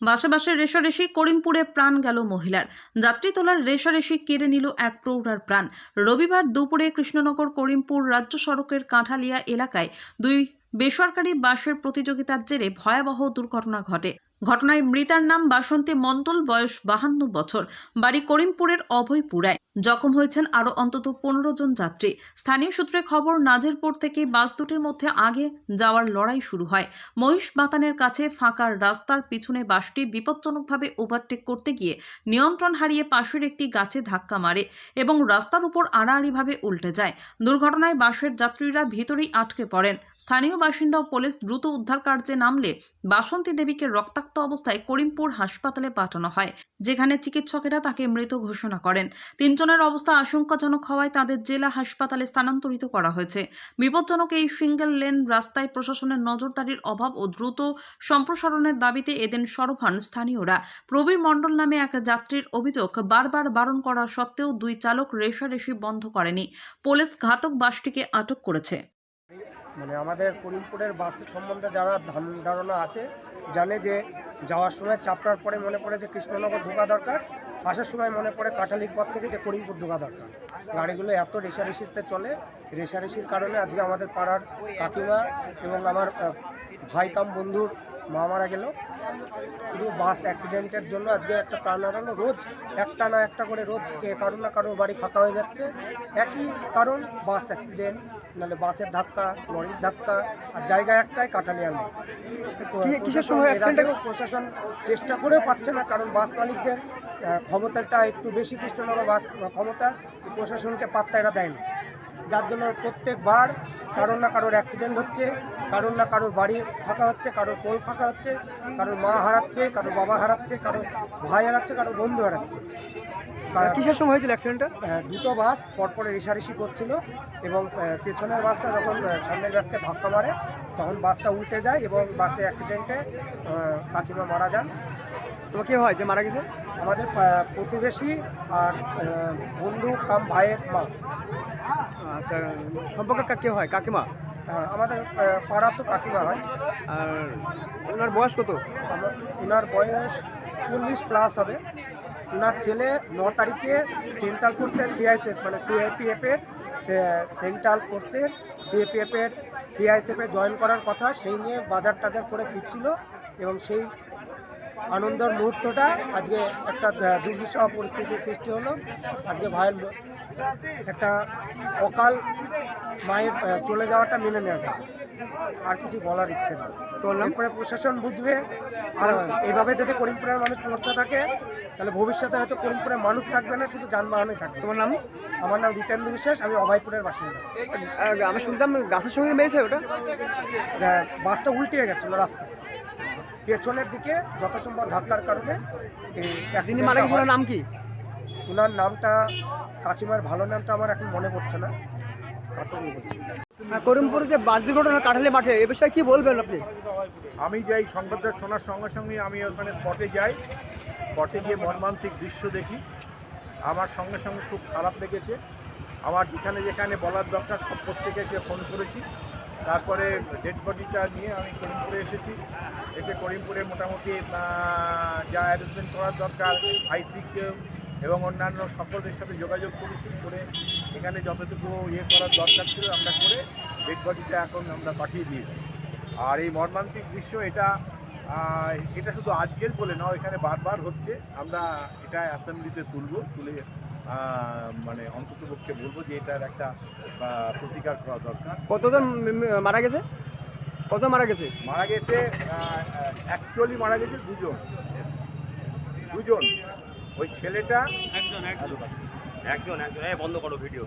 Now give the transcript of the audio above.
বাসে বাসে রেষারেষি, করিমপুরে প্রাণ গেল মহিলার। যাত্রী তোলার রেষারেষি কেড়ে নিল এক প্রৌঢ়ার প্রাণ। রবিবার দুপুরে কৃষ্ণনগর করিমপুর রাজ্য সড়কের কাঁঠালিয়া এলাকায় দুই বেসরকারি বাসের প্রতিযোগিতার জেরে ভয়াবহ দুর্ঘটনা ঘটে। ঘটনায় মৃতার নাম বাসন্তী মণ্ডল, বয়স 52 বছর, বাড়ি করিমপুরের অভয়পুরায়। জখম হয়েছেন আরও অন্তত 15 জন যাত্রী। স্থানীয় সূত্রে খবর, নাজিরপুর থেকে বাস দুটির মধ্যে আগে যাওয়ার লড়াই শুরু হয়। মহিষবাতানের কাছে ফাঁকা রাস্তার পিছনে বাসটি বিপজ্জনকভাবে ওভারটেক করতে গিয়ে নিয়ন্ত্রণ হারিয়ে পাশের একটি গাছে ধাক্কা মারে এবং রাস্তার উপর আড়াআড়িভাবে উল্টে যায়। দুর্ঘটনায় বাসের যাত্রীরা ভিতরেই আটকে পড়েন। স্থানীয় বাসিন্দা ও পুলিশ দ্রুত উদ্ধার কার্যে নামলে বাসন্তী দেবীকে রক্তাক্ত অবস্থায় করিমপুর হাসপাতালে পাঠানো হয়, যেখানে চিকিৎসকেরা তাকে মৃত ঘোষণা করেন। তিনজনের অবস্থা আশঙ্কাজনক হওয়ায় তাদের জেলা হাসপাতালে স্থানান্তরিত করা হয়েছে। বিপজ্জনক এই সিঙ্গেল লেন রাস্তায় প্রশাসনের নজরদারির অভাব ও দ্রুত সম্প্রসারণের দাবিতে এদিন সরব হন স্থানীয়রা। প্রবীর মণ্ডল নামে এক যাত্রীর অভিযোগ, বারবার বারণ করা সত্ত্বেও দুই চালক রেষারেষি বন্ধ করেনি। পুলিশ ঘাতক বাসটিকে আটক করেছে। আমাদের করিমপুরের বাস সম্বন্ধে যারা ধারণা আছে জানে যে যাওয়ার সময় চাপড়ার পরে মনে পড়ে যে কৃষ্ণনগর ঢোকা দরকার, আসার সময় মনে পড়ে কাঁঠালির পর থেকে যে করিমপুর ঢোকা দরকার। গাড়িগুলো এত রেষারেষিতে চলে, রেষারেষির কারণে আজকে আমাদের পাড়ার কাকিমা এবং আমার ভাই কাম বন্ধুর মা মারা গেল। শুধু বাস অ্যাক্সিডেন্টের জন্য আজকে একটা প্রাণ হারানো। রোজ একটা না একটা করে রোজ কারো না কারো বাড়ি ফাঁকা হয়ে যাচ্ছে। একই কারণ, বাস অ্যাক্সিডেন্ট, নাহলে বাসের ধাক্কা, লরির ধাক্কা, আর জায়গা একটাই কাঁঠালিয়া নয়। কিসের সময় প্রশাসন চেষ্টা করেও পাচ্ছে না, কারণ বাস মালিকদের ক্ষমতাটা একটু বেশি, কৃষ্ণনগর বাস ক্ষমতা, প্রশাসনকে পাত্তা এরা দেয় না। যার জন্য প্রত্যেকবার কারোর না কারোর অ্যাক্সিডেন্ট হচ্ছে, কারোর না কারোর বাড়ি ফাঁকা হচ্ছে, কারোর পোল ফাঁকা হচ্ছে, কারোর মা হারাচ্ছে, কারোর বাবা হারাচ্ছে, কারোর ভাই হারাচ্ছে, কারোর বন্ধু হারাচ্ছে। কিসের সময় হয়েছিল অ্যাক্সিডেন্টটা? দুটো বাস পরপরে রেষারেষি করছিল এবং পেছনের বাসটা যখন সামনের বাসকে ধাক্কা মারে তখন বাসটা উল্টে যায় এবং বাসে অ্যাক্সিডেন্টে কাকিমা মারা যান। তোমার কি হয় যে মারা গেছে? আমাদের প্রতিবেশী আর বন্ধু কাম ভাইয়ের মা। আচ্ছা, সম্পর্কে কে হয়? কাকিমা? আমাদের পাড়া তো কাকিমা হয়। আর ওনার বয়স কত? ওনার বয়স 40+ হবে। ওনার ছেলে 9 তারিখে সেন্ট্রাল ফোর্সের সিআইএসএফ মানে সিআইপিএফের সেন্ট্রাল ফোর্সের সিআইপিএফের সিআইএসএফে জয়েন করার কথা, সেই নিয়ে বাজার টাজার করে ফিরছিল এবং সেই আনন্দের মুহূর্তটা আজকে একটা দুর্বিষহ পরিস্থিতির সৃষ্টি হলো। আজকে ভাইয়ের একটা অকাল মায়ের চলে যাওয়াটা মেনে নেওয়া যায়, আর কিছু বলার ইচ্ছে নেই। তো এরপরে প্রশাসন বুঝবে। আর এইভাবে যদি করিমপুরের মানুষ মরতে থাকে তাহলে ভবিষ্যতে হয়তো করিমপুরের মানুষ থাকবে না, শুধু যানবাহনে থাকবে। তোমার নাম? আমার নাম রিতেন্দ্র বিশ্বাস, আমি অভয়পুরের বাসিন্দা। আমি শুনতাম গাছের সঙ্গে মেরেছে ওটা। বাসটা উল্টে গেছিল রাস্তায় পেছনের দিকে, যথাসম্ভব ধাক্কার কারণে। যিনি মারা গেছে ওনার নাম কি? ওনার নামটা, কাকিমার ভালো নামটা আমার এখন মনে পড়ছে না। করিমপুরে যে বাস দুর্ঘটনা কাঁঠালি মাঠে, এ বিষয়ে কি বলবেন আপনি? আমি যাই, সংবাদটা শোনার সঙ্গে সঙ্গে আমি ওখানে স্পটে যাই। স্পটে গিয়ে মর্মান্তিক দৃশ্য দেখি। আমার সঙ্গে সঙ্গে খুব খারাপ লেগেছে। আমার যেখানে যেখানে বলার দরকার সব প্রত্যেকে ফোন করেছি। তারপরে ডেড বডিটা নিয়ে আমি করিমপুরে এসেছি। এসে করিমপুরে মোটামুটি যা অ্যারেঞ্জমেন্ট করার দরকার, আইসিকিউ এবং অন্যান্য সকলের সাথে যোগাযোগ করেছি, করে এখানে যতটুকু করার দরকার ছিল আমরা করে ডেড বডিটা এখন আমরা পাঠিয়ে দিয়েছি। আর এই মর্মান্তিক দৃশ্য এটা শুধু আজকের বলে নয়, এখানে বারবার হচ্ছে। আমরা এটা অ্যাসেম্বলিতে তুলে মানে অন্ততপক্ষে বলবো যে এটার একটা প্রতিকার করা দরকার। কতজন মারা গেছে? মারা গেছে অ্যাকচুয়ালি মারা গেছে দুজন। ওই ছেলেটা একজন বন্ধ করো ভিডিও।